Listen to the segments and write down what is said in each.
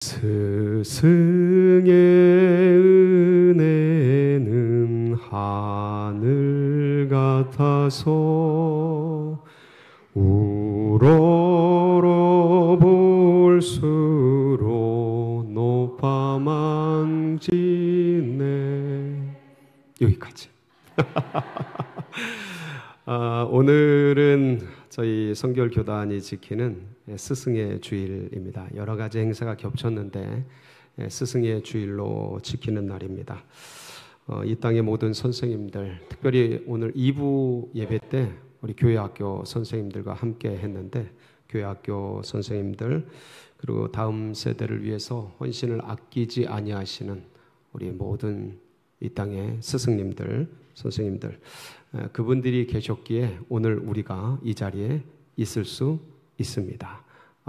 스승의 은혜는 하늘 같아서 우러러 볼수록 높아 만지네. 여기까지. 오늘은 저희 성결교단이 지키는 스승의 주일입니다. 여러 가지 행사가 겹쳤는데 스승의 주일로 지키는 날입니다. 이 땅의 모든 선생님들, 특별히 오늘 2부 예배 때 우리 교회학교 선생님들과 함께 했는데, 교회학교 선생님들 그리고 다음 세대를 위해서 헌신을 아끼지 아니하시는 우리 모든 이 땅의 스승님들, 선생님들, 그분들이 계셨기에 오늘 우리가 이 자리에 있을 수 있습니다.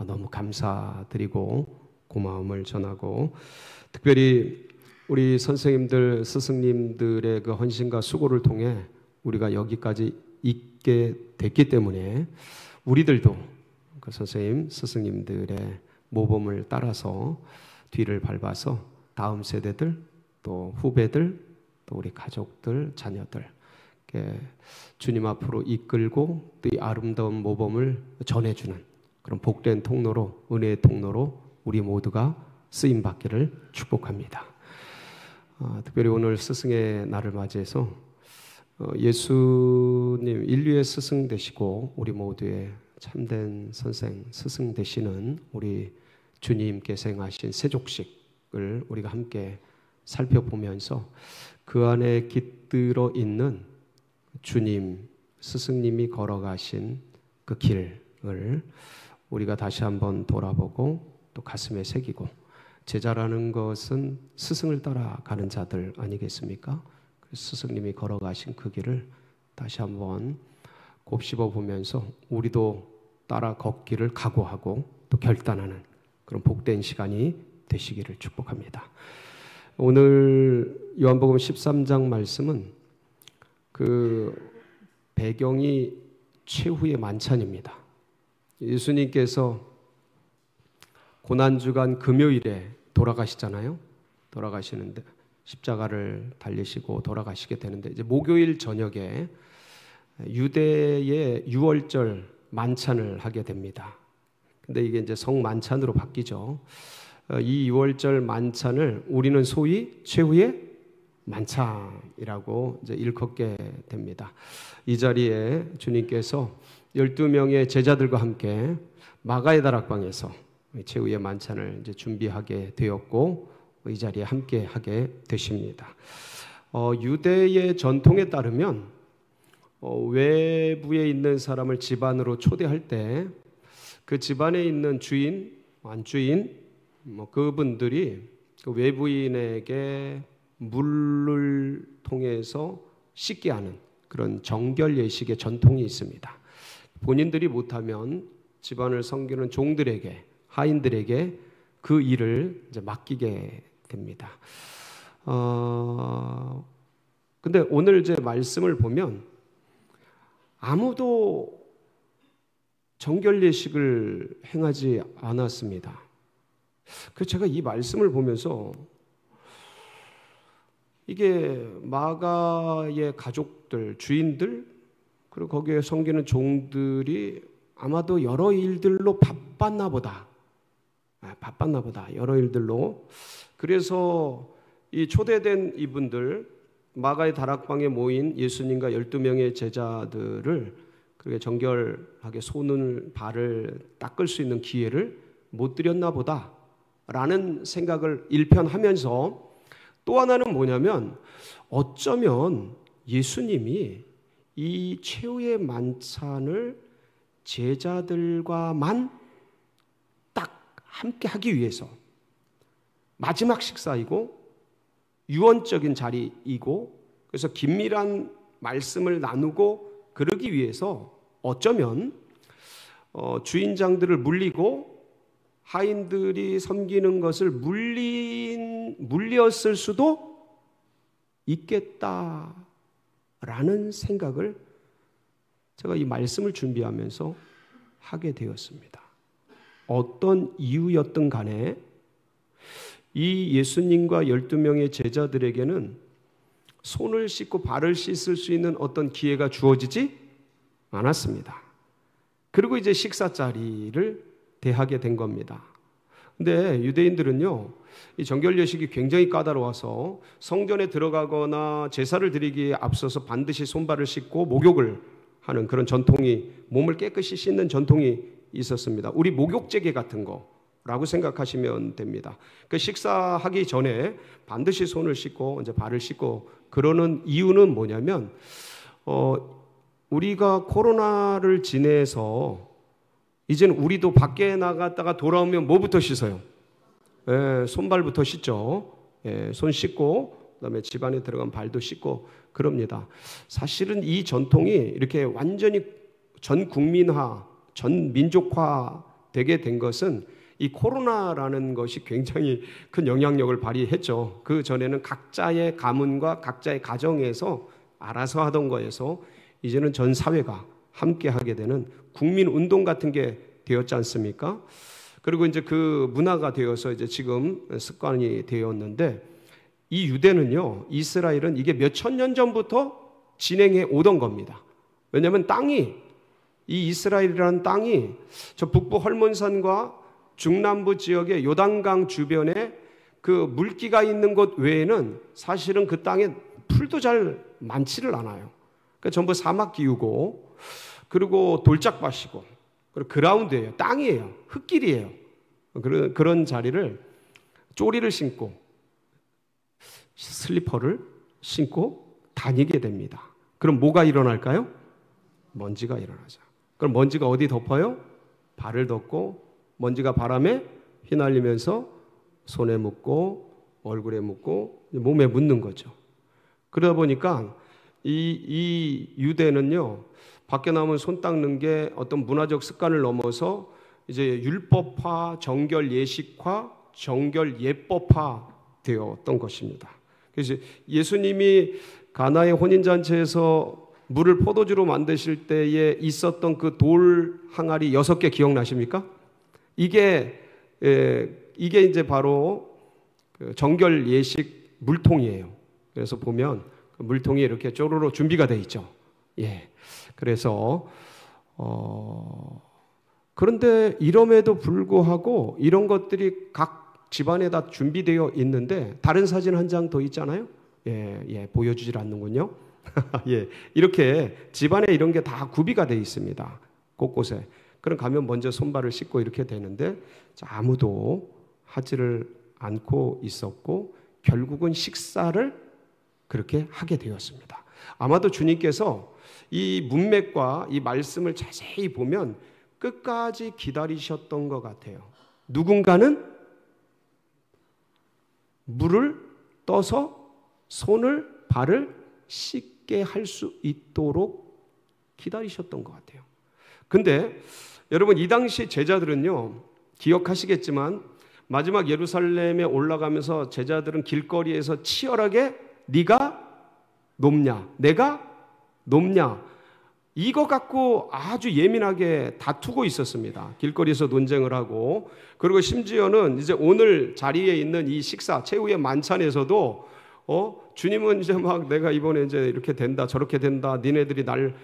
너무 감사드리고 고마움을 전하고, 특별히 우리 선생님들, 스승님들의 그 헌신과 수고를 통해 우리가 여기까지 있게 됐기 때문에 우리들도 그 선생님, 스승님들의 모범을 따라서 뒤를 밟아서 다음 세대들, 또 후배들, 또 우리 가족들, 자녀들 주님 앞으로 이끌고 또 이 아름다운 모범을 전해주는 그런 복된 통로로, 은혜의 통로로 우리 모두가 쓰임받기를 축복합니다. 특별히 오늘 스승의 날을 맞이해서 예수님 인류의 스승 되시고 우리 모두의 참된 선생, 스승 되시는 우리 주님께서 행하신 세족식을 우리가 함께 살펴보면서 그 안에 깃들어 있는 주님, 스승님이 걸어가신 그 길을 우리가 다시 한번 돌아보고 또 가슴에 새기고, 제자라는 것은 스승을 따라가는 자들 아니겠습니까? 스승님이 걸어가신 그 길을 다시 한번 곱씹어 보면서 우리도 따라 걷기를 각오하고 또 결단하는 그런 복된 시간이 되시기를 축복합니다. 오늘 요한복음 13장 말씀은 그 배경이 최후의 만찬입니다. 예수님께서 고난주간 금요일에 돌아가시잖아요. 돌아가시는데 십자가를 달리시고 돌아가시게 되는데, 이제 목요일 저녁에 유대의 유월절 만찬을 하게 됩니다. 근데 이게 이제 성만찬으로 바뀌죠. 이 유월절 만찬을 우리는 소위 최후의 만찬이라고 이제 일컫게 됩니다. 이 자리에 주님께서 12명의 제자들과 함께 마가의 다락방에서 최후의 만찬을 이제 준비하게 되었고, 이 자리에 함께 하게 되십니다. 유대의 전통에 따르면 외부에 있는 사람을 집안으로 초대할 때 그 집안에 있는 주인, 안주인, 그분들이 그 외부인에게 물을 통해서 씻게 하는 그런 정결 예식의 전통이 있습니다. 본인들이 못하면 집안을 섬기는 종들에게, 하인들에게 그 일을 이제 맡기게 됩니다. 근데 오늘 제 말씀을 보면 아무도 정결 예식을 행하지 않았습니다. 그래서 제가 이 말씀을 보면서 이게 마가의 가족들, 주인들, 그리고 거기에 섬기는 종들이 아마도 여러 일들로 바빴나 보다. 여러 일들로. 그래서 이 초대된 이분들, 마가의 다락방에 모인 예수님과 12명의 제자들을 그렇게 정결하게 손을, 발을 닦을 수 있는 기회를 못 드렸나 보다 라는 생각을 일편하면서, 또 하나는 뭐냐면 어쩌면 예수님이 이 최후의 만찬을 제자들과만 딱 함께 하기 위해서 마지막 식사이고 유언적인 자리이고, 그래서 긴밀한 말씀을 나누고 그러기 위해서 어쩌면 주인장들을 물리고 하인들이 섬기는 것을 물렸을 수도 있겠다라는 생각을 제가 이 말씀을 준비하면서 하게 되었습니다. 어떤 이유였든 간에 이 예수님과 12명의 제자들에게는 손을 씻고 발을 씻을 수 있는 어떤 기회가 주어지지 않았습니다. 그리고 이제 식사 자리를 대하게 된 겁니다. 근데 유대인들은요, 이 정결 예식이 굉장히 까다로워서 성전에 들어가거나 제사를 드리기에 앞서서 반드시 손발을 씻고 목욕을 하는 그런 전통이, 몸을 깨끗이 씻는 전통이 있었습니다. 우리 목욕제계 같은 거라고 생각하시면 됩니다. 그 식사하기 전에 반드시 손을 씻고 이제 발을 씻고 그러는 이유는 뭐냐면, 우리가 코로나를 지내서 이제는 우리도 밖에 나갔다가 돌아오면 뭐부터 씻어요? 손발부터 씻죠. 손 씻고 그다음에 집 안에 들어간 발도 씻고 그럽니다. 사실은 이 전통이 이렇게 완전히 전 국민화, 전 민족화 되게 된 것은 이 코로나라는 것이 굉장히 큰 영향력을 발휘했죠. 그 전에는 각자의 가문과 각자의 가정에서 알아서 하던 거에서 이제는 전 사회가 함께 하게 되는 국민 운동 같은 게 되었지 않습니까? 그리고 이제 그 문화가 되어서 이제 지금 습관이 되었는데, 이 유대는요, 이스라엘은 이게 몇천 년 전부터 진행해 오던 겁니다. 왜냐하면 땅이, 이 이스라엘이라는 땅이 저 북부 헐몬산과 중남부 지역의 요단강 주변에 그 물기가 있는 곳 외에는 사실은 그 땅에 풀도 잘 많지를 않아요. 그러니까 전부 사막 기후고, 그리고 돌짝밭이고, 그리고 그라운드예요. 땅이에요. 흙길이에요. 그런 자리를 쪼리를 신고 슬리퍼를 신고 다니게 됩니다. 그럼 뭐가 일어날까요? 먼지가 일어나죠. 그럼 먼지가 어디 덮어요? 발을 덮고 먼지가 바람에 휘날리면서 손에 묻고 얼굴에 묻고 몸에 묻는 거죠. 그러다 보니까 이 유대는요, 밖에 나오면 손 닦는 게 어떤 문화적 습관을 넘어서 이제 율법화, 정결 예식화, 정결 예법화 되었던 것입니다. 그래서 예수님이 가나의 혼인잔치에서 물을 포도주로 만드실 때에 있었던 그 돌 항아리 6개 기억나십니까? 이게 이제 바로 그 정결 예식 물통이에요. 그래서 보면 그 물통이 이렇게 쪼로로 준비가 돼 있죠. 그래서 그런데 이럼에도 불구하고 이런 것들이 각 집안에 다 준비되어 있는데, 다른 사진 한 장 더 있잖아요. 보여주질 않는군요. 이렇게 집안에 이런 게 다 구비가 되어 있습니다. 곳곳에. 그럼 가면 먼저 손발을 씻고 이렇게 되는데, 아무도 하지를 않고 있었고 결국은 식사를 그렇게 하게 되었습니다. 아마도 주님께서 이 문맥과 이 말씀을 자세히 보면 끝까지 기다리셨던 것 같아요. 누군가는 물을 떠서 손을 발을 씻게 할 수 있도록 기다리셨던 것 같아요. 근데 여러분, 이 당시 제자들은요, 기억하시겠지만 마지막 예루살렘에 올라가면서 제자들은 길거리에서 치열하게 네가 높냐, 내가 높냐, 이거 갖고 아주 예민하게 다투고 있었습니다. 길거리에서 논쟁을 하고, 그리고 심지어는 이제 오늘 자리에 있는 이 식사, 최후의 만찬에서도 주님은 이제 막 내가 이번에 이제 이렇게 된다, 저렇게 된다, 니네들이 날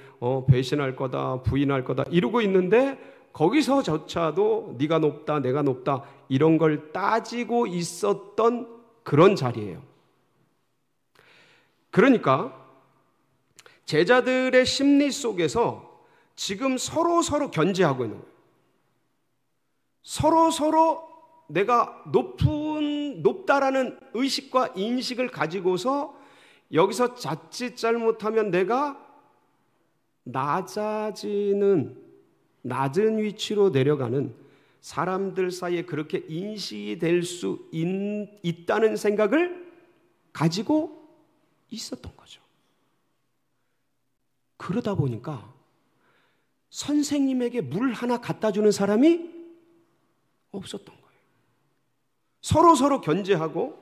배신할 거다, 부인할 거다 이러고 있는데, 거기서조차도 네가 높다, 내가 높다 이런 걸 따지고 있었던 그런 자리예요. 그러니까 제자들의 심리 속에서 지금 서로 견제하고 있는 거예요. 서로 내가 높다라는 의식과 인식을 가지고서 여기서 자칫 잘못하면 내가 낮은 위치로 내려가는, 사람들 사이에 그렇게 인식이 될 수 있다는 생각을 가지고 있었던 거죠. 그러다 보니까 선생님에게 물 하나 갖다 주는 사람이 없었던 거예요. 서로 견제하고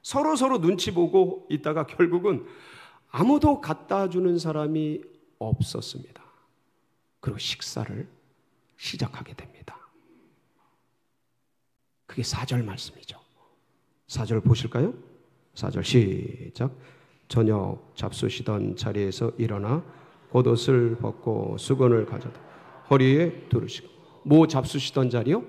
서로 눈치 보고 있다가 결국은 아무도 갖다 주는 사람이 없었습니다. 그리고 식사를 시작하게 됩니다. 그게 4절 말씀이죠. 4절 보실까요? 4절 시작. 저녁 잡수시던 자리에서 일어나 겉옷을 벗고 수건을 가져다 허리에 두르시고. 뭐 잡수시던 자리요?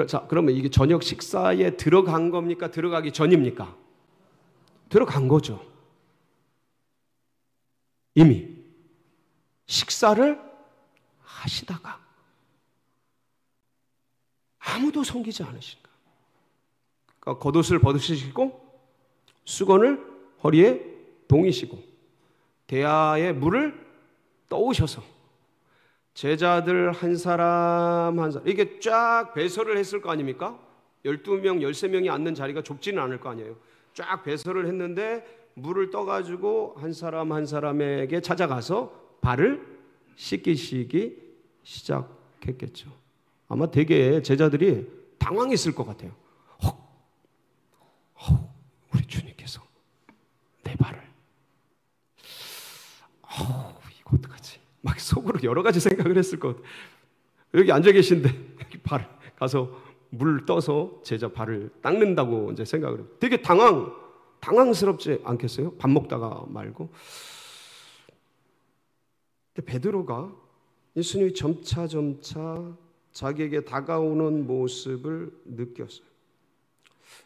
자, 그러면 이게 저녁 식사에 들어간 겁니까? 들어가기 전입니까? 들어간 거죠. 이미 식사를 하시다가 아무도 섬기지 않으신가. 그러니까 겉옷을 벗으시고 수건을 허리에 동이시고 대야에 물을 떠오셔서 제자들 한 사람 한 사람 이게 쫙 배설을 했을 거 아닙니까? 12명, 13명이 앉는 자리가 좁지는 않을 거 아니에요. 쫙 배설을 했는데 물을 떠가지고 한 사람 한 사람에게 찾아가서 발을 씻기시기 시작했겠죠. 아마 되게 제자들이 당황했을 것 같아요. 우리 주님께서 내 발을 이거 어떡하지? 막 속으로 여러 가지 생각을 했을 것 같아요. 여기 앉아 계신데 발을 가서 물 떠서 제자 발을 닦는다고 이제 생각을 해요. 되게 당황스럽지 않겠어요? 밥 먹다가 말고. 근데 베드로가 예수님이 점차 자기에게 다가오는 모습을 느꼈어요.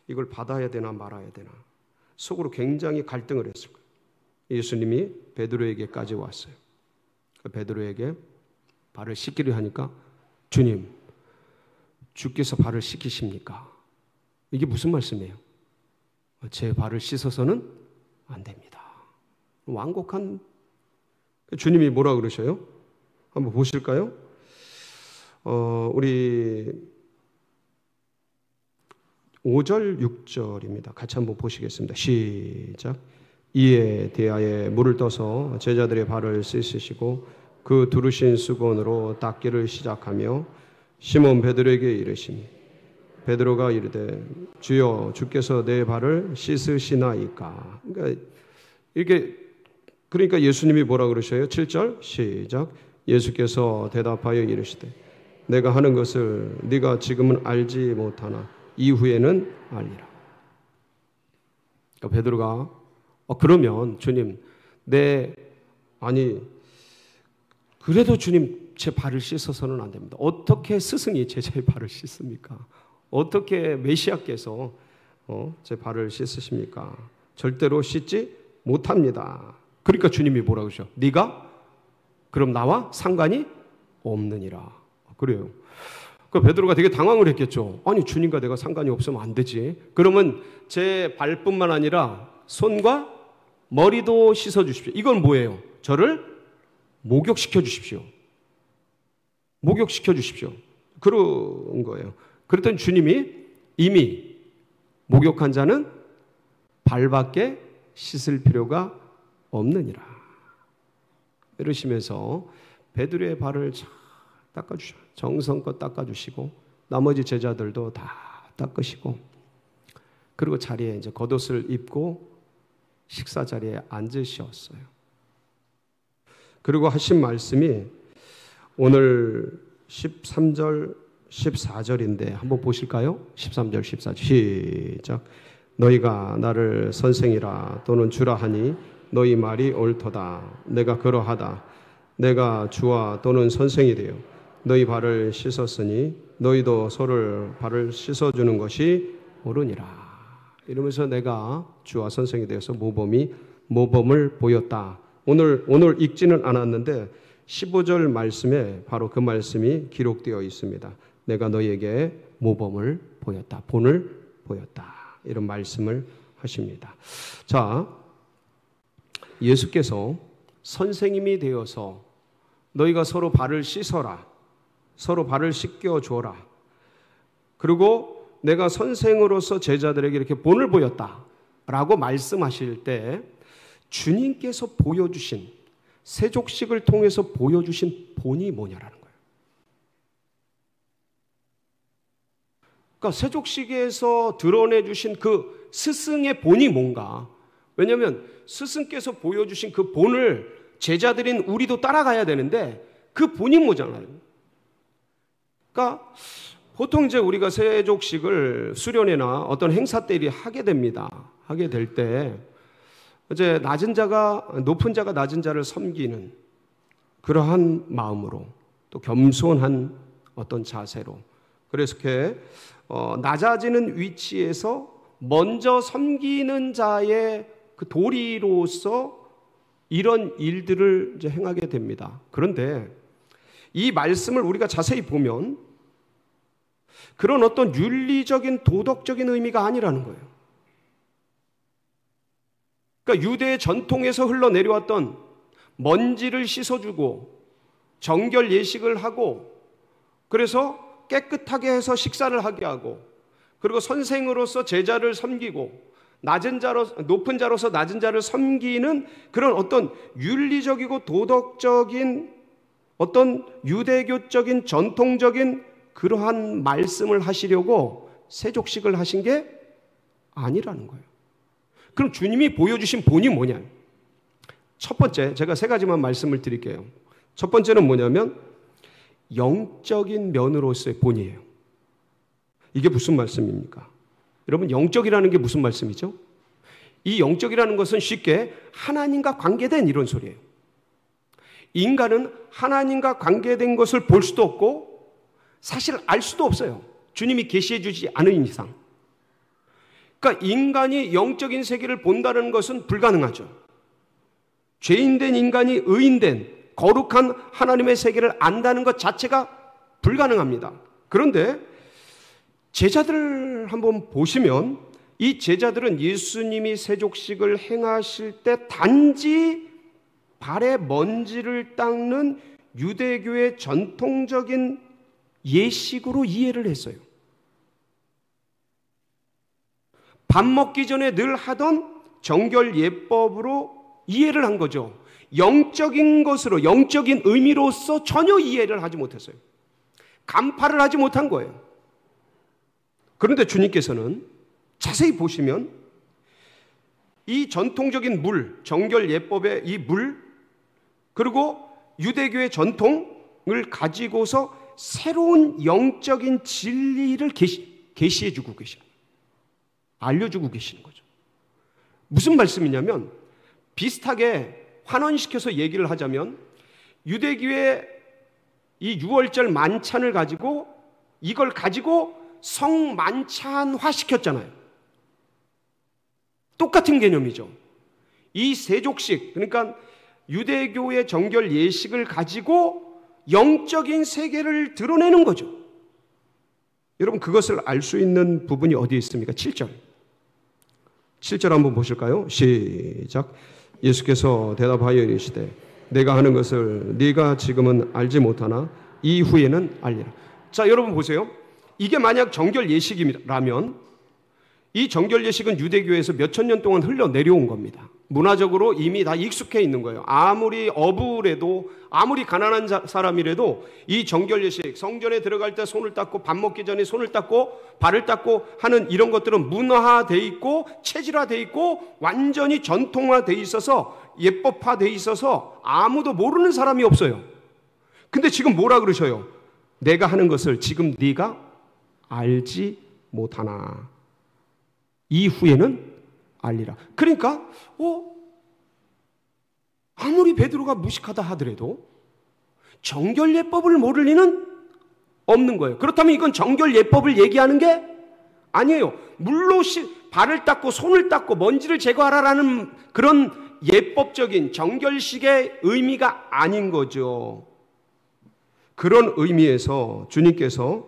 이걸 받아야 되나 말아야 되나 속으로 굉장히 갈등을 했을 거예요. 예수님이 베드로에게까지 왔어요. 베드로에게 발을 씻기려 하니까 주님, 주께서 발을 씻기십니까? 이게 무슨 말씀이에요? 제 발을 씻어서는 안 됩니다. 완곡한 주님이 뭐라 그러셔요? 한번 보실까요? 우리 5절 6절입니다. 같이 한번 보시겠습니다. 시작. 이에 대하여 물을 떠서 제자들의 발을 씻으시고 그 두르신 수건으로 닦기를 시작하며 시몬 베드로에게 이르시니 베드로가 이르되 주여 주께서 내 발을 씻으시나이까. 그러니까 예수님이 뭐라 그러셔요? 7절 시작. 예수께서 대답하여 이르시되 내가 하는 것을 네가 지금은 알지 못하나 이후에는 알리라. 그러니까 베드로가 그러면 주님 그래도 주님 제 발을 씻어서는 안 됩니다. 어떻게 스승이 제자의 발을 씻습니까? 어떻게 메시아께서 제 발을 씻으십니까? 절대로 씻지 못합니다. 그러니까 주님이 뭐라고 하셔? 네가 그럼 나와 상관이 없느니라. 그래요. 그 베드로가 되게 당황을 했겠죠. 아니 주님과 내가 상관이 없으면 안 되지. 그러면 제 발뿐만 아니라 손과 머리도 씻어 주십시오. 이건 뭐예요? 저를 목욕시켜 주십시오. 목욕시켜 주십시오. 그런 거예요. 그랬더니 주님이 이미 목욕한 자는 발밖에 씻을 필요가 없느니라. 이러시면서 베드로의 발을 닦아주셔. 정성껏 닦아주시고 나머지 제자들도 다 닦으시고 그리고 자리에 이제 겉옷을 입고 식사 자리에 앉으셨어요. 그리고 하신 말씀이 오늘 13절 14절인데 한번 보실까요? 13절 14절 시작. 너희가 나를 선생이라 또는 주라 하니 너희 말이 옳도다. 내가 그러하다. 내가 주와 또는 선생이 되어 너희 발을 씻었으니 너희도 서로를 발을 씻어주는 것이 옳으니라. 이러면서 내가 주와 선생이 되어서 모범을 보였다. 오늘 읽지는 않았는데 15절 말씀에 바로 그 말씀이 기록되어 있습니다. 내가 너희에게 모범을 보였다. 본을 보였다. 이런 말씀을 하십니다. 자, 예수께서 선생님이 되어서 너희가 서로 발을 씻어라. 서로 발을 씻겨줘라. 그리고 내가 선생으로서 제자들에게 이렇게 본을 보였다라고 말씀하실 때 주님께서 보여주신 세족식을 통해서 보여주신 본이 뭐냐라는 거예요. 그러니까 세족식에서 드러내주신 그 스승의 본이 뭔가. 왜냐하면 스승께서 보여주신 그 본을 제자들인 우리도 따라가야 되는데 그 본이 뭐잖아요. 그러니까 보통 이제 우리가 세족식을 수련회나 어떤 행사 때 하게 됩니다. 하게 될 때 이제 낮은 자가 높은 자가 낮은 자를 섬기는 그러한 마음으로 또 겸손한 어떤 자세로 그래서 이렇게 낮아지는 위치에서 먼저 섬기는 자의 그 도리로서 이런 일들을 이제 행하게 됩니다. 그런데 이 말씀을 우리가 자세히 보면 그런 어떤 윤리적인 도덕적인 의미가 아니라는 거예요. 그러니까 유대의 전통에서 흘러내려왔던 먼지를 씻어주고 정결 예식을 하고 그래서 깨끗하게 해서 식사를 하게 하고 그리고 선생으로서 제자를 섬기고 높은 자로서 낮은 자를 섬기는 그런 어떤 윤리적이고 도덕적인 어떤 유대교적인 전통적인 그러한 말씀을 하시려고 세족식을 하신 게 아니라는 거예요. 그럼 주님이 보여주신 본이 뭐냐? 첫 번째, 제가 세 가지만 말씀을 드릴게요. 첫 번째는 뭐냐면 영적인 면으로서의 본이에요. 이게 무슨 말씀입니까? 여러분, 영적이라는 게 무슨 말씀이죠? 이 영적이라는 것은 쉽게 하나님과 관계된 이런 소리예요. 인간은 하나님과 관계된 것을 볼 수도 없고 사실 알 수도 없어요. 주님이 계시해 주지 않은 이상. 그러니까 인간이 영적인 세계를 본다는 것은 불가능하죠. 죄인된 인간이 의인된 거룩한 하나님의 세계를 안다는 것 자체가 불가능합니다. 그런데 제자들을 한번 보시면 이 제자들은 예수님이 세족식을 행하실 때 단지 발에 먼지를 닦는 유대교의 전통적인 예식으로 이해를 했어요. 밥 먹기 전에 늘 하던 정결 예법으로 이해를 한 거죠. 영적인 것으로, 영적인 의미로서 전혀 이해를 하지 못했어요. 간파를 하지 못한 거예요. 그런데 주님께서는 자세히 보시면 이 전통적인 물, 정결 예법의 이 물, 그리고 유대교의 전통을 가지고서 새로운 영적인 진리를 계시해주고 계십니다. 알려주고 계시는 거죠. 무슨 말씀이냐면 비슷하게 환원시켜서 얘기를 하자면 유대교의 이 유월절 만찬을 가지고 이걸 가지고 성만찬화 시켰잖아요. 똑같은 개념이죠. 이 세족식, 그러니까 유대교의 정결 예식을 가지고 영적인 세계를 드러내는 거죠. 여러분, 그것을 알 수 있는 부분이 어디에 있습니까? 7절. 7절 한번 보실까요? 시작. 예수께서 대답하여 이르시되 내가 하는 것을 네가 지금은 알지 못하나 이후에는 알리라. 자, 여러분 보세요. 이게 만약 정결 예식이라면 이 정결 예식은 유대교에서 몇천 년 동안 흘러내려온 겁니다. 문화적으로 이미 다 익숙해 있는 거예요. 아무리 어부래도, 아무리 가난한 사람이라도 이 정결 예식, 성전에 들어갈 때 손을 닦고 밥 먹기 전에 손을 닦고 발을 닦고 하는 이런 것들은 문화화되어 있고 체질화되어 있고 완전히 전통화되어 있어서 예법화되어 있어서 아무도 모르는 사람이 없어요. 근데 지금 뭐라 그러셔요? 내가 하는 것을 지금 네가 알지 못하나 이후에는 알리라. 그러니까 아무리 베드로가 무식하다 하더라도 정결 예법을 모를 리는 없는 거예요. 그렇다면 이건 정결 예법을 얘기하는 게 아니에요. 물로 발을 닦고 손을 닦고 먼지를 제거하라라는 그런 예법적인 정결식의 의미가 아닌 거죠. 그런 의미에서 주님께서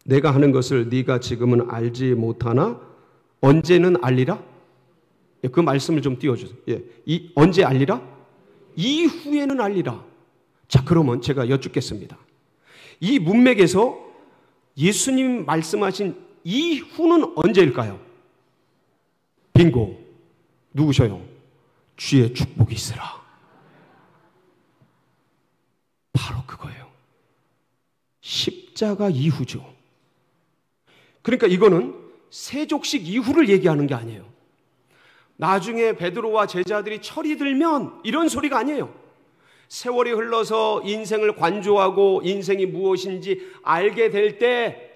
내가 하는 것을 네가 지금은 알지 못하나 언제는 알리라? 그 말씀을 좀 띄워주세요. 언제 알리라? 이후에는 알리라. 자, 그러면 제가 여쭙겠습니다. 이 문맥에서 예수님 말씀하신 이후는 언제일까요? 빙고. 누구셔요? 주의 축복이 있으라. 바로 그거예요. 십자가 이후죠. 그러니까 이거는 세족식 이후를 얘기하는 게 아니에요. 나중에 베드로와 제자들이 철이 들면 이런 소리가 아니에요. 세월이 흘러서 인생을 관조하고 인생이 무엇인지 알게 될 때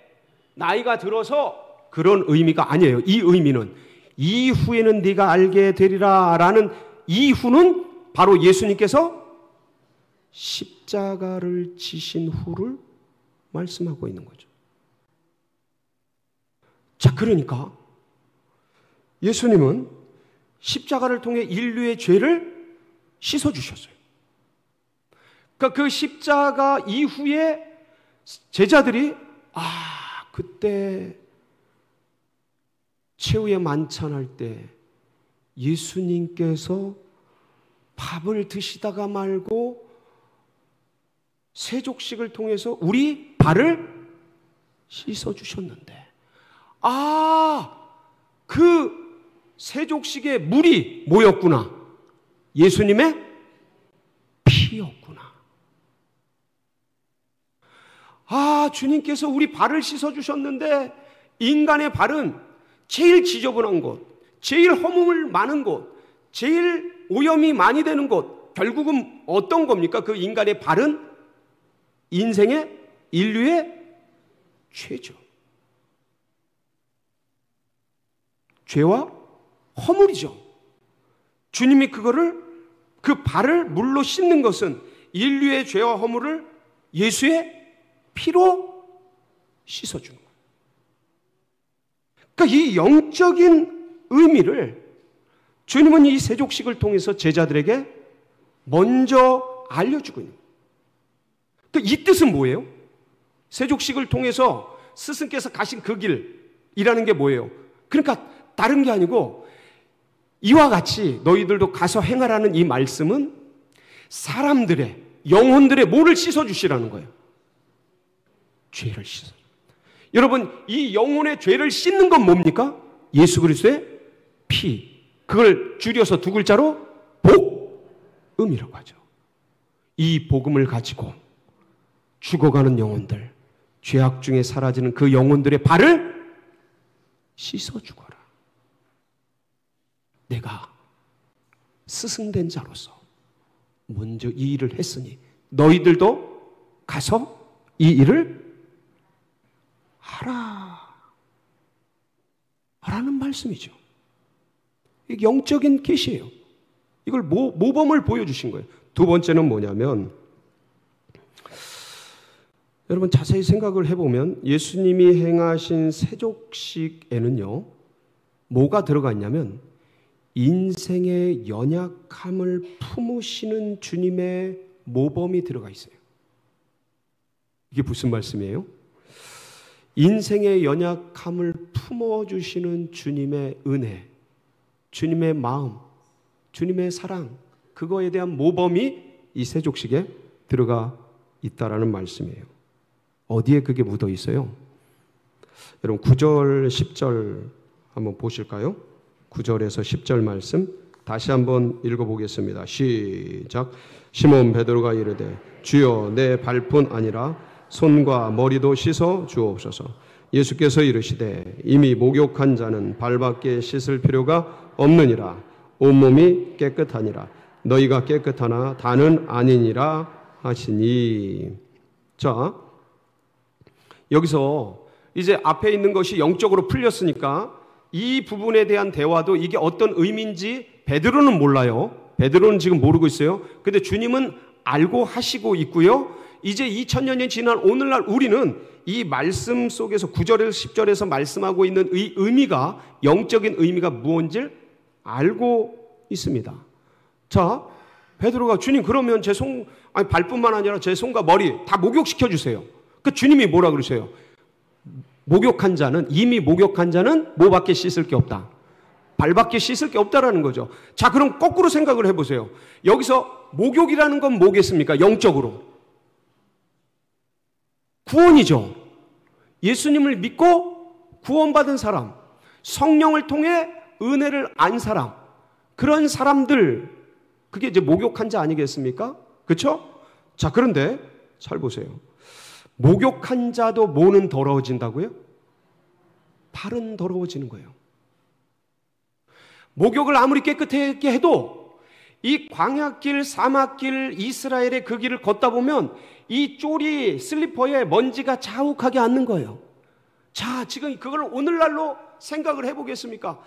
나이가 들어서 그런 의미가 아니에요. 이 의미는 이후에는 네가 알게 되리라 라는 이후는 바로 예수님께서 십자가를 지신 후를 말씀하고 있는 거죠. 자, 그러니까 예수님은 십자가를 통해 인류의 죄를 씻어주셨어요. 그러니까 그 십자가 이후에 제자들이 그때 최후의 만찬할 때 예수님께서 밥을 드시다가 말고 세족식을 통해서 우리 발을 씻어주셨는데 그 세족식의 물이 뭐였구나? 예수님의 피였구나. 주님께서 우리 발을 씻어주셨는데 인간의 발은 제일 지저분한 곳, 제일 허물 많은 곳, 제일 오염이 많이 되는 곳, 결국은 어떤 겁니까? 그 인간의 발은 인생의 인류의 죄죠. 죄와 허물이죠. 주님이 그 발을 물로 씻는 것은 인류의 죄와 허물을 예수의 피로 씻어주는 거예요. 그러니까 이 영적인 의미를 주님은 이 세족식을 통해서 제자들에게 먼저 알려주고 있는 거예요. 그러니까 이 뜻은 뭐예요? 세족식을 통해서 스승께서 가신 그 길이라는 게 뭐예요? 그러니까 다른 게 아니고 이와 같이 너희들도 가서 행하라는 이 말씀은 사람들의 영혼들의 뭐를 씻어주시라는 거예요? 죄를 씻어. 여러분, 이 영혼의 죄를 씻는 건 뭡니까? 예수 그리스도의 피. 그걸 줄여서 두 글자로 복음이라고 하죠. 이 복음을 가지고 죽어가는 영혼들, 죄악 중에 사라지는 그 영혼들의 발을 씻어주거라. 내가 스승된 자로서 먼저 이 일을 했으니 너희들도 가서 이 일을 하라 라는 말씀이죠. 이게 영적인 계시예요. 이걸 모범을 보여주신 거예요. 두 번째는 뭐냐면 여러분 자세히 생각을 해보면 예수님이 행하신 세족식에는요 뭐가 들어가 있냐면 인생의 연약함을 품으시는 주님의 모범이 들어가 있어요. 이게 무슨 말씀이에요? 인생의 연약함을 품어주시는 주님의 은혜, 주님의 마음, 주님의 사랑, 그거에 대한 모범이 이 세족식에 들어가 있다라는 말씀이에요. 어디에 그게 묻어 있어요? 여러분 9절, 10절 한번 보실까요? 9절에서 10절 말씀 다시 한번 읽어보겠습니다. 시작. 시몬 베드로가 이르되 주여 내 발뿐 아니라 손과 머리도 씻어 주옵소서. 예수께서 이르시되 이미 목욕한 자는 발밖에 씻을 필요가 없느니라. 온몸이 깨끗하니라. 너희가 깨끗하나 다는 아니니라 하시니. 자, 여기서 이제 앞에 있는 것이 영적으로 풀렸으니까 이 부분에 대한 대화도 이게 어떤 의미인지 베드로는 몰라요. 베드로는 지금 모르고 있어요. 근데 주님은 알고 하시고 있고요. 이제 2000년이 지난 오늘날 우리는 이 말씀 속에서 9절에서 10절에서 말씀하고 있는 이 의미가 영적인 의미가 무엇인지를 알고 있습니다. 자, 베드로가 주님 그러면 제 발뿐만 아니라 제 손과 머리 다 목욕시켜 주세요. 그 주님이 뭐라 그러세요? 이미 목욕한 자는 뭐밖에 씻을 게 없다. 발밖에 씻을 게 없다라는 거죠. 자, 그럼 거꾸로 생각을 해보세요. 여기서 목욕이라는 건 뭐겠습니까? 영적으로 구원이죠. 예수님을 믿고 구원받은 사람, 성령을 통해 은혜를 안 사람, 그런 사람들, 그게 이제 목욕한 자 아니겠습니까? 그렇죠? 자, 그런데 잘 보세요. 목욕한 자도 뭐는 더러워진다고요? 발은 더러워지는 거예요. 목욕을 아무리 깨끗하게 해도 이 광야길, 사막길, 이스라엘의 그 길을 걷다 보면 이 쪼리 슬리퍼에 먼지가 자욱하게 앉는 거예요. 자, 지금 그걸 오늘날로 생각을 해보겠습니까?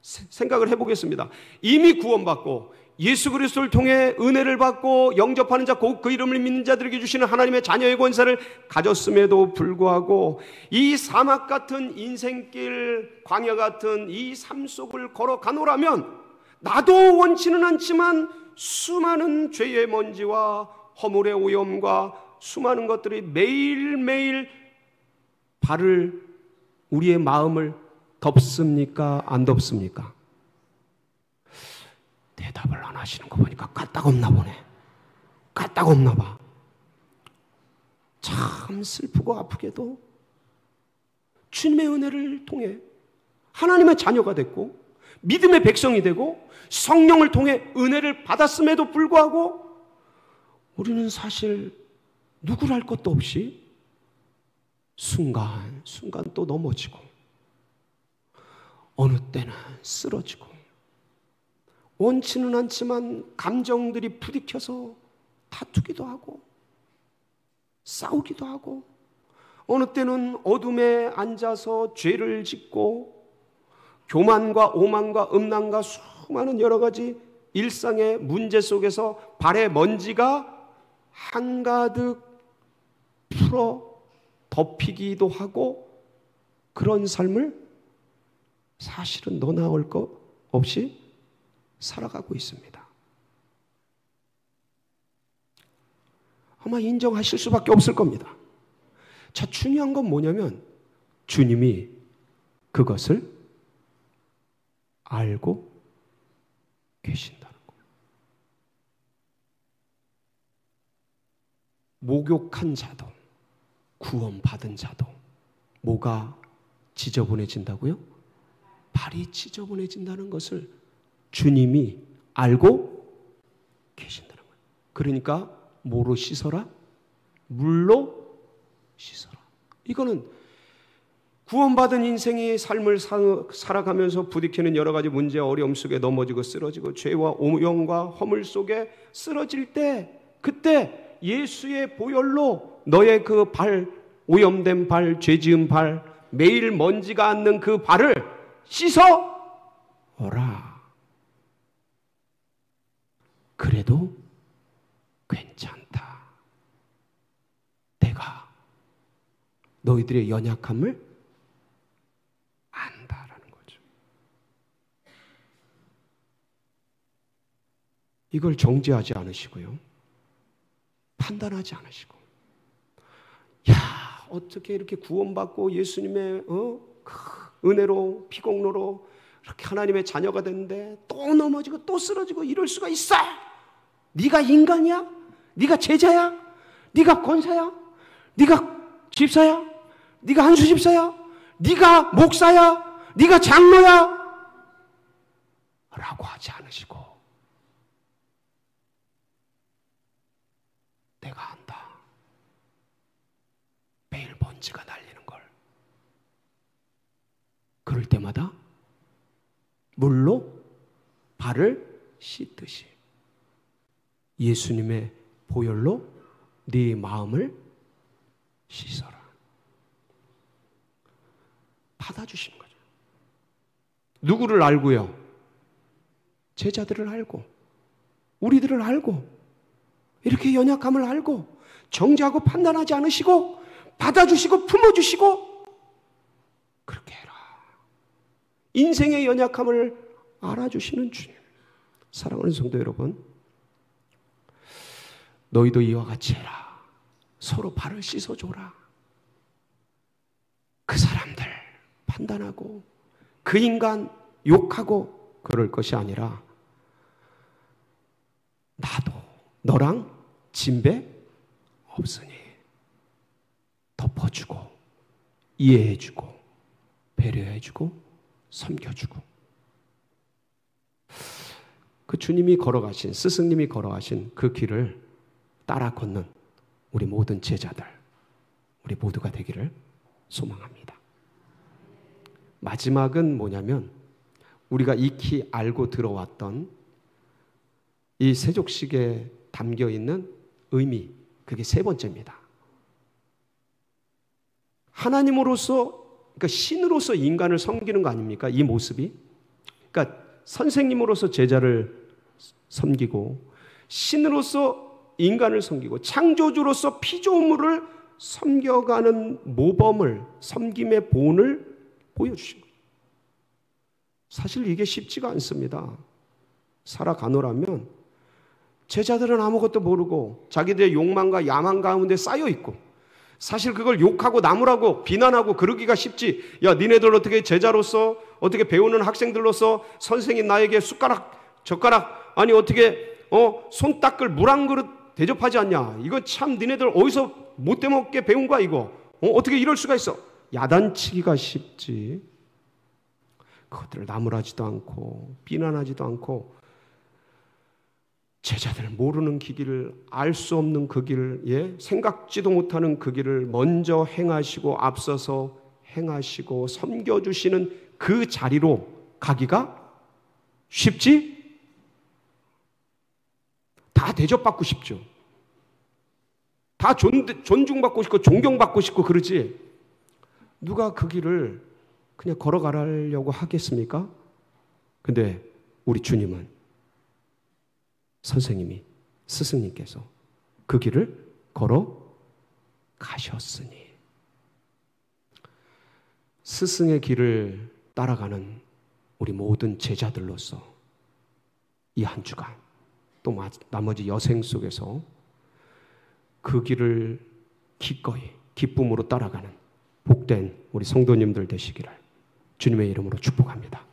생각을 해보겠습니다. 이미 구원받고 예수 그리스도를 통해 은혜를 받고 영접하는 자, 곧 그 이름을 믿는 자들에게 주시는 하나님의 자녀의 권세를 가졌음에도 불구하고 이 사막 같은 인생길, 광야 같은 이 삶 속을 걸어가노라면 나도 원치는 않지만 수많은 죄의 먼지와 허물의 오염과 수많은 것들이 매일매일 우리의 마음을 덥습니까? 안 덥습니까? 대답을 안 하시는 거 보니까 까딱없나 보네. 까딱없나 봐. 참 슬프고 아프게도 주님의 은혜를 통해 하나님의 자녀가 됐고 믿음의 백성이 되고 성령을 통해 은혜를 받았음에도 불구하고 우리는 사실 누구랄 것도 없이 순간 또 넘어지고 어느 때는 쓰러지고 원치는 않지만 감정들이 부딪혀서 다투기도 하고 싸우기도 하고 어느 때는 어둠에 앉아서 죄를 짓고 교만과 오만과 음란과 수많은 여러 가지 일상의 문제 속에서 발에 먼지가 한가득 풀어 덮이기도 하고 그런 삶을 사실은 너 나올 것 없이 살아가고 있습니다. 아마 인정하실 수밖에 없을 겁니다. 자, 중요한 건 뭐냐면 주님이 그것을 알고 계신다는 거예요. 목욕한 자도 구원받은 자도 뭐가 지저분해진다고요? 발이 지저분해진다는 것을 주님이 알고 계신다는 거예요. 그러니까 뭐로 씻어라? 물로 씻어라. 이거는 구원받은 인생의 삶을 살아가면서 부딪히는 여러 가지 문제, 어려움 속에 넘어지고 쓰러지고 죄와 오염과 허물 속에 쓰러질 때 그때 예수의 보혈로 너의 그 발, 오염된 발, 죄지은 발, 매일 먼지가 앉는 그 발을 씻어오라. 그래도 괜찮다. 내가 너희들의 연약함을 안다라는 거죠. 이걸 정죄하지 않으시고요. 판단하지 않으시고 야, 어떻게 이렇게 구원받고 예수님의 은혜로 피공로로 이렇게 하나님의 자녀가 됐는데 또 넘어지고 또 쓰러지고 이럴 수가 있어? 네가 인간이야? 네가 제자야? 네가 권사야? 네가 집사야? 네가 한수 집사야? 네가 목사야? 네가 장로야? 라고 하지 않으시고 내가 안다. 매일 먼지가 날리는 걸. 그럴 때마다 물로 발을 씻듯이 예수님의 보혈로 네 마음을 씻어라. 받아주시는 거죠. 누구를 알고요? 제자들을 알고 우리들을 알고 이렇게 연약함을 알고 정죄하고 판단하지 않으시고 받아주시고 품어주시고 그렇게 해라. 인생의 연약함을 알아주시는 주님. 사랑하는 성도 여러분, 너희도 이와 같이 해라. 서로 발을 씻어줘라. 그 사람들 판단하고 그 인간 욕하고 그럴 것이 아니라 나도 너랑 진배 없으니 덮어주고 이해해주고 배려해주고 섬겨주고 그 주님이 걸어가신 스승님이 걸어가신 그 길을 따라 걷는 우리 모든 제자들 우리 모두가 되기를 소망합니다. 마지막은 뭐냐면 우리가 익히 알고 들어왔던 이 세족식에 담겨 있는 의미, 그게 세 번째입니다. 하나님으로서, 그러니까 신으로서 인간을 섬기는 거 아닙니까? 이 모습이. 그러니까 선생님으로서 제자를 섬기고, 신으로서 인간을 섬기고, 창조주로서 피조물을 섬겨가는 모범을, 섬김의 본을 보여주신 거예요. 사실 이게 쉽지가 않습니다. 살아가노라면 제자들은 아무것도 모르고 자기들의 욕망과 야망 가운데 쌓여 있고, 사실 그걸 욕하고 나무라고 비난하고 그러기가 쉽지. 야, 니네들 어떻게 제자로서, 어떻게 배우는 학생들로서 선생님 나에게 숟가락 젓가락, 아니 어떻게 손 닦을 물 한 그릇 대접하지 않냐. 이거 참 니네들 어디서 못돼 먹게 배운 거야 이거. 어떻게 이럴 수가 있어. 야단치기가 쉽지. 그것들을 나무라지도 않고 비난하지도 않고, 제자들 모르는 그 길을, 알 수 없는 그 길을, 생각지도 못하는 그 길을 먼저 행하시고 앞서서 행하시고 섬겨주시는 그 자리로 가기가 쉽지? 다 대접받고 싶죠. 다 존중받고 싶고 존경받고 싶고 그러지, 누가 그 길을 그냥 걸어가려고 하겠습니까? 근데 우리 주님은, 선생님이, 스승님께서 그 길을 걸어가셨으니, 스승의 길을 따라가는 우리 모든 제자들로서 이 한 주간, 또 나머지 여생 속에서 그 길을 기꺼이 기쁨으로 따라가는 복된 우리 성도님들 되시기를 주님의 이름으로 축복합니다.